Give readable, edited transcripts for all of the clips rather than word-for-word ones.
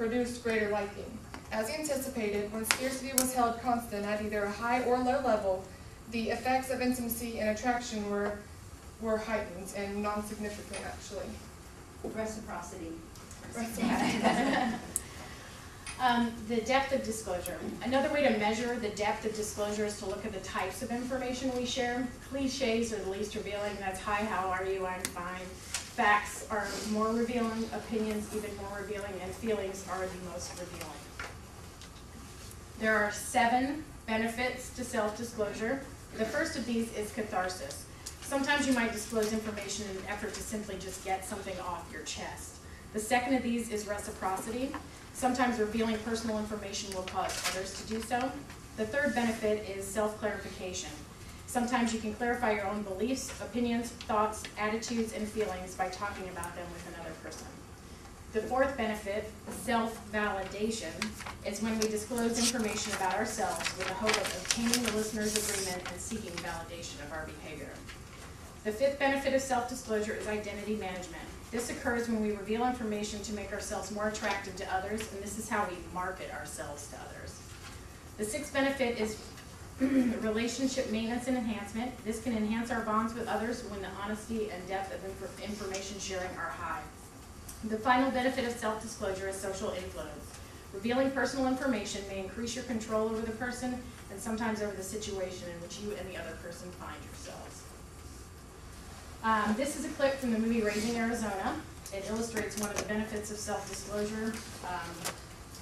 produced greater liking. As anticipated, when scarcity was held constant at either a high or low level, the effects of intimacy and attraction were heightened and non-significant, actually. Reciprocity. The depth of disclosure. Another way to measure the depth of disclosure is to look at the types of information we share. Cliches are the least revealing. That's, hi, how are you, I'm fine. Facts are more revealing, opinions even more revealing, and feelings are the most revealing. There are 7 benefits to self-disclosure. The first of these is catharsis. Sometimes you might disclose information in an effort to simply just get something off your chest. The second of these is reciprocity. Sometimes revealing personal information will cause others to do so. The third benefit is self-clarification. Sometimes you can clarify your own beliefs, opinions, thoughts, attitudes, and feelings by talking about them with another person. The fourth benefit, self-validation, is when we disclose information about ourselves with the hope of obtaining the listener's agreement and seeking validation of our behavior. The fifth benefit of self-disclosure is identity management. This occurs when we reveal information to make ourselves more attractive to others, and this is how we market ourselves to others. The sixth benefit is relationship maintenance and enhancement. This can enhance our bonds with others when the honesty and depth of information sharing are high. The final benefit of self-disclosure is social influence. Revealing personal information may increase your control over the person and sometimes over the situation in which you and the other person find yourselves. This is a clip from the movie Raising Arizona. It illustrates one of the benefits of self-disclosure,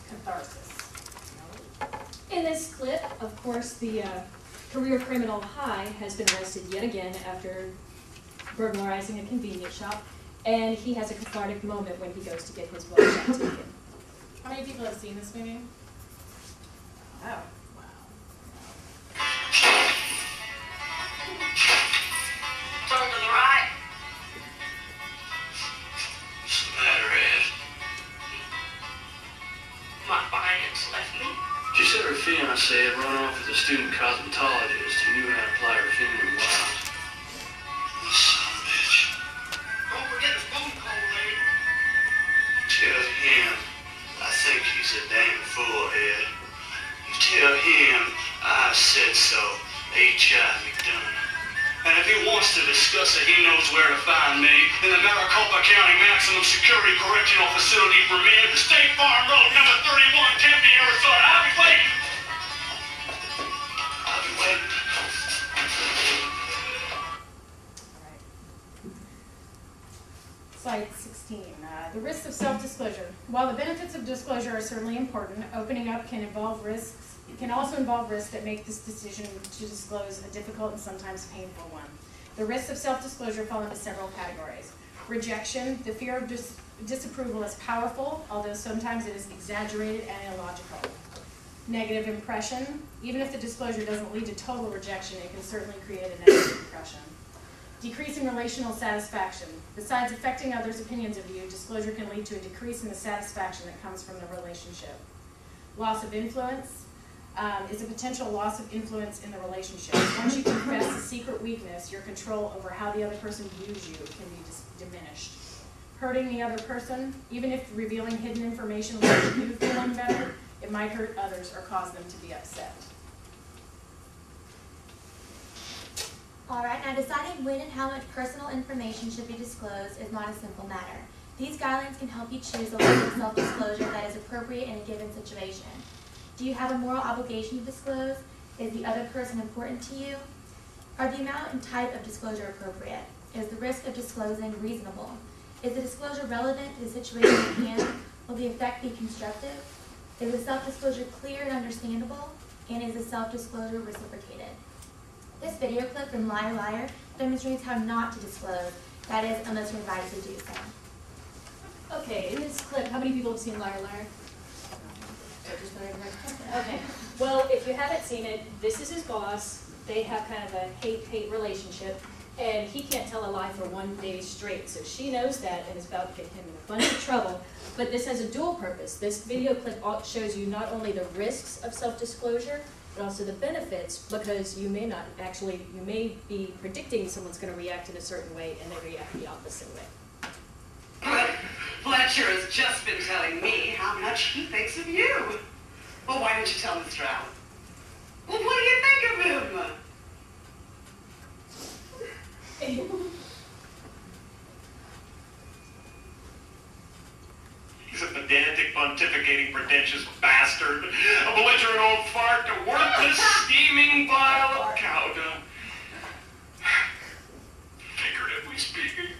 catharsis. In this clip, of course, the career criminal High has been arrested yet again after burglarizing a convenience shop, and he has a cathartic moment when he goes to get his mugshot taken. How many people have seen this movie? Wow. Turn to the right. What's the matter, Ed? My finance left me. She said her fiancé had run off with a student cosmetologist who knew how to apply her feminine wiles. Son of a bitch. Don't forget the phone call, lady. Tell him I think he's a damn fool, Ed. You tell him I said so. H.I. McDonough. And if he wants to discuss it, he knows where to find me in the Maricopa County Maximum Security Correctional Facility for Men, the State Farm Road, number 31, Tempe, Arizona. I'll be waiting. I'll be waiting. Slide 16. The risks of self-disclosure. While the benefits of disclosure are certainly important, opening up can involve risks. It can also involve risks that make this decision to disclose a difficult and sometimes painful one. The risks of self-disclosure fall into several categories. Rejection. The fear of disapproval is powerful, although sometimes it is exaggerated and illogical. Negative impression. Even if the disclosure doesn't lead to total rejection, it can certainly create a negative impression. Decreasing relational satisfaction. Besides affecting others' opinions of you, disclosure can lead to a decrease in the satisfaction that comes from the relationship. Loss of influence is a potential loss of influence in the relationship. Once you confess a secret weakness, your control over how the other person views you can be diminished. Hurting the other person, even if revealing hidden information leaves you feeling better, it might hurt others or cause them to be upset. Alright, now deciding when and how much personal information should be disclosed is not a simple matter. These guidelines can help you choose the level of self-disclosure that is appropriate in a given situation. Do you have a moral obligation to disclose? Is the other person important to you? Are the amount and type of disclosure appropriate? Is the risk of disclosing reasonable? Is the disclosure relevant to the situation at hand? Will the effect be constructive? Is the self-disclosure clear and understandable? And is the self-disclosure reciprocated? This video clip from Liar Liar demonstrates how not to disclose, that is, unless you're invited to do so. Okay, in this clip, how many people have seen Liar Liar? Okay, well, if you haven't seen it, this is his boss. They have kind of a hate-hate relationship, and he can't tell a lie for 1 day straight. So she knows that and is about to get him in a bunch of trouble. But this has a dual purpose. This video clip shows you not only the risks of self-disclosure, but also the benefits, because you may not actually, you may be predicting someone's going to react in a certain way, and they react the opposite way. Fletcher has just been telling me how much he thinks of you. Well, why don't you tell Mr. Allen? Well, what do you think of him? He's a pedantic, pontificating, pretentious bastard. A belligerent old fart, a worthless, steaming pile of cow dung. Figuratively speaking.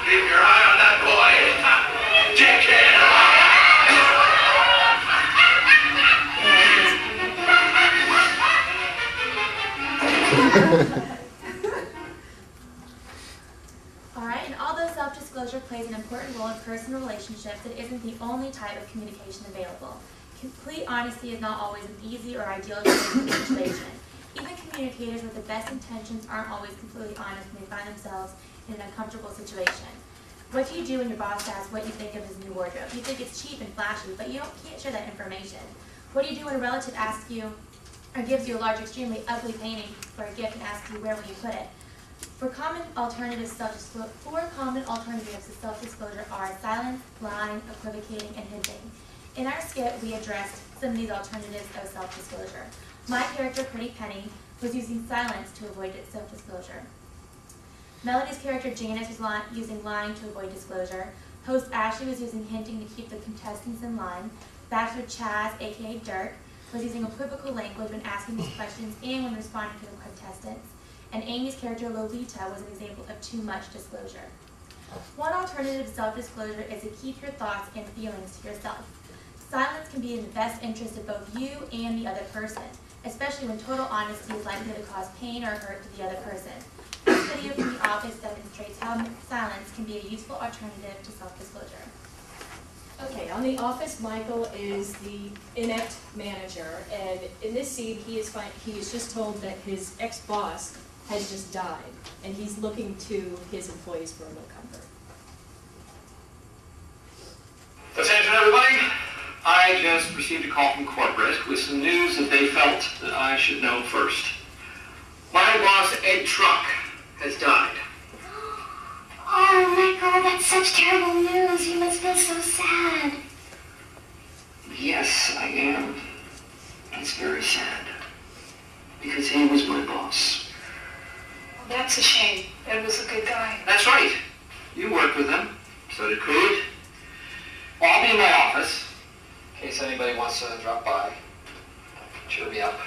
Keep your eye on that boy, dickhead! Alright, and although self-disclosure plays an important role in personal relationships, it isn't the only type of communication available. Complete honesty is not always an easy or ideal situation. Even communicators with the best intentions aren't always completely honest when they find themselves in an uncomfortable situation. What do you do when your boss asks what you think of his new wardrobe? You think it's cheap and flashy, but you can't share that information. What do you do when a relative asks you or gives you a large, extremely ugly painting for a gift and asks you where will you put it? Four common alternatives to self-disclosure are silence, lying, equivocating, and hinting. In our skit, we addressed some of these alternatives of self-disclosure. My character, Pretty Penny, was using silence to avoid self-disclosure. Melody's character, Janice, was using lying to avoid disclosure. Host Ashley was using hinting to keep the contestants in line. Bachelor Chaz, aka Dirk, was using equivocal language when asking these questions and when responding to the contestants. And Amy's character, Lolita, was an example of too much disclosure. One alternative to self-disclosure is to keep your thoughts and feelings to yourself. Silence can be in the best interest of both you and the other person, especially when total honesty is likely to cause pain or hurt to the other person. This video from The Office demonstrates how silence can be a useful alternative to self-disclosure. Okay, on The Office, Michael is the inept manager, and in this scene, he is just told that his ex-boss has just died, and he's looking to his employees for a little comfort. Attention, everybody. I just received a call from corporate with some news that they felt that I should know first. My boss, Ed Truck, has died. Oh, Michael, that's such terrible news. You must feel so sad. Yes, I am. It's very sad. Because he was my boss. That's a shame. Ed was a good guy. That's right. You worked with him. So did Creed. Well, I'll be in my office in case anybody wants to drop by. Cheer me up.